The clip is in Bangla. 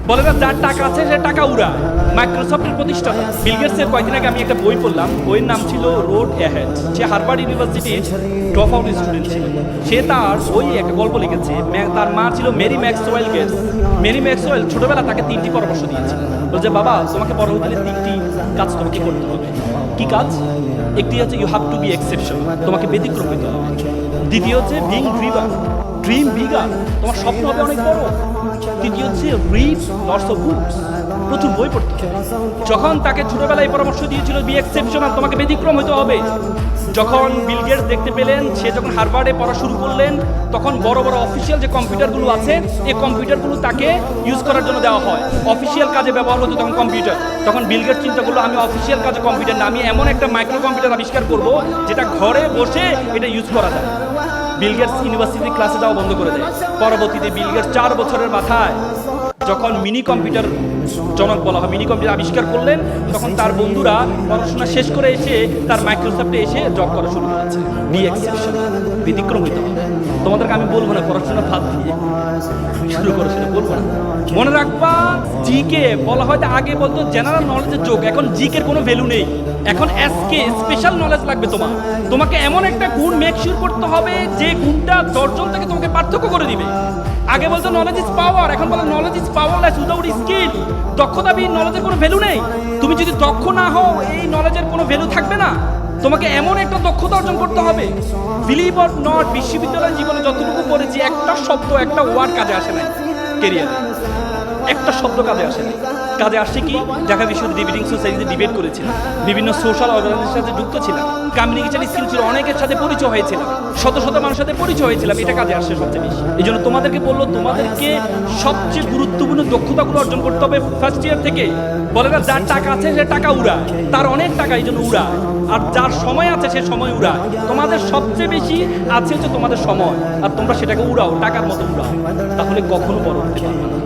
বলে না যার টাকা আছে সে টাকা উড়ায়। মাইক্রোসফটের প্রতিষ্ঠাতা বিল গেটসের কয়েকদিন আগে আমি একটা বই পড়লাম, বইয়ের নাম ছিল রোড অ্যাহেড। সে হার্ভার্ড ইউনিভার্সিটির ড্রপ আউট স্টুডেন্ট ছিল। সে তার বই একটা গল্প লিখেছে। তার মা ছিল Mary Maxwell Gates. Mary Maxwell ছোটবেলা তাকে 3টি পরামর্শ দিয়েছিল, বলছে বাবা তোমাকে বড় হতে গেলে 3টি কাজ তোমাকে করতে হবে। কি কাজ? একটি হচ্ছে you have to be exception, তোমাকে ব্যতিক্রম হতে হবে। দ্বিতীয় হচ্ছে বিং ড্রিভার, ড্রিম বিগার, তোমার স্বপ্ন হবে অনেক বড়। তৃতীয় হচ্ছে রিড লটস অফ বুকস, প্রচুর বই পড়তে হবে। যখন তাকে ছোটবেলায় পরামর্শ দিয়েছিল বি এক্সেপশনাল, তোমাকে ব্যতিক্রম হতে হবে, যখন বিল গেটস দেখতে পেলেন, সে যখন হার্ভার্ডে পড়া শুরু করলেন, তখন বড় বড় অফিসিয়াল যে কম্পিউটারগুলো আছে এই কম্পিউটারগুলো তাকে ইউজ করার জন্য দেওয়া হয়। অফিসিয়াল কাজে ব্যবহার হতো তখন কম্পিউটার। তখন বিল গেটস চিন্তা করলো আমি অফিসিয়াল কাজে কম্পিউটার না, আমি এমন একটা মাইক্রো কম্পিউটার আবিষ্কার করব যেটা ঘরে বসে এটা ইউজ করা যায়। বিল গেটস ইউনিভার্সিটি ক্লাসে যাওয়া বন্ধ করে দেয়। পরবর্তীতে বিল গেটস 4 বছরের মাথায় যখন মিনি কম্পিউটার জনক বলা হয়, মিনি কম্পিউটার আবিষ্কার করলেন, তখন তার বন্ধুরা পড়াশোনা শেষ করে এসে তার মাইক্রোসফটে এসে জব করা শুরু করেছে। বি এক্সেপশন, ব্যতিক্রম হইতে হবে। তোমাদেরকে আমি বলবো না পড়াশোনা বাদ দিয়ে শুরু করে, সেটা বলবো না। মনে রাখবা, জিকে বলা হয় আগে বলতো জেনারেল নলেজের যোগ, এখন জিকের কোনো ভ্যালু নেই। এখন এসকে স্পেশাল নলেজ লাগবে তোমার। তোমাকে এমন একটা গুণ মেক শিওর করতে হবে যে গুণটা 10 জন থেকে তোমাকে পার্থক্য করে দিবে। আগে বলতো নলেজ ইজ পাওয়ার, এখন বলে knowledge is powerless without skill. দক্ষতাবিহীন নলেজের কোনো ভ্যালু নেই। তুমি যদি দক্ষ না হও, এই নলেজের কোনো ভ্যালু থাকবে না। তোমাকে এমন একটা দক্ষতা অর্জন করতে হবে। বিলিভ অর নট, বিশ্ববিদ্যালয়ের জীবনে যতটুকু পড়েছি, একটা শব্দ, একটা ওয়ার্ড কাজে আসে নাই কেরিয়ারে। একটা শব্দ কাজে আসে নাই। কাজে আসছে কি? ঢাকা বিশ্ববিদ্যালয় ডিবেটিং সোসাইটিতে ডিবেট করেছিলাম, বিভিন্ন সোশ্যাল অর্গানাইজেশনের সাথে যুক্ত ছিলাম, কমিউনিকেশন স্কিল ছিল, অনেকের সাথে পরিচয় হয়েছিলাম, শত শত মানুষের সাথে পরিচয় হয়েছিলাম। এটা কাজে আসছে সবচেয়ে বেশি। এই জন্য তোমাদেরকে বললো, তোমাদেরকে সবচেয়ে গুরুত্বপূর্ণ দক্ষতাগুলো অর্জন করতে হবে ফার্স্ট ইয়ার থেকে। বলে না যার টাকা আছে সে টাকা উড়ায়, তার অনেক টাকা এই জন্য উড়ায়। আর যার সময় আছে সে সময় উড়ায়। তোমাদের সবচেয়ে বেশি আছে হচ্ছে তোমাদের সময়, আর তোমরা সেটাকে উড়াও, টাকার মতো উড়াও, তাহলে কখনো বড় হতে পারবে না।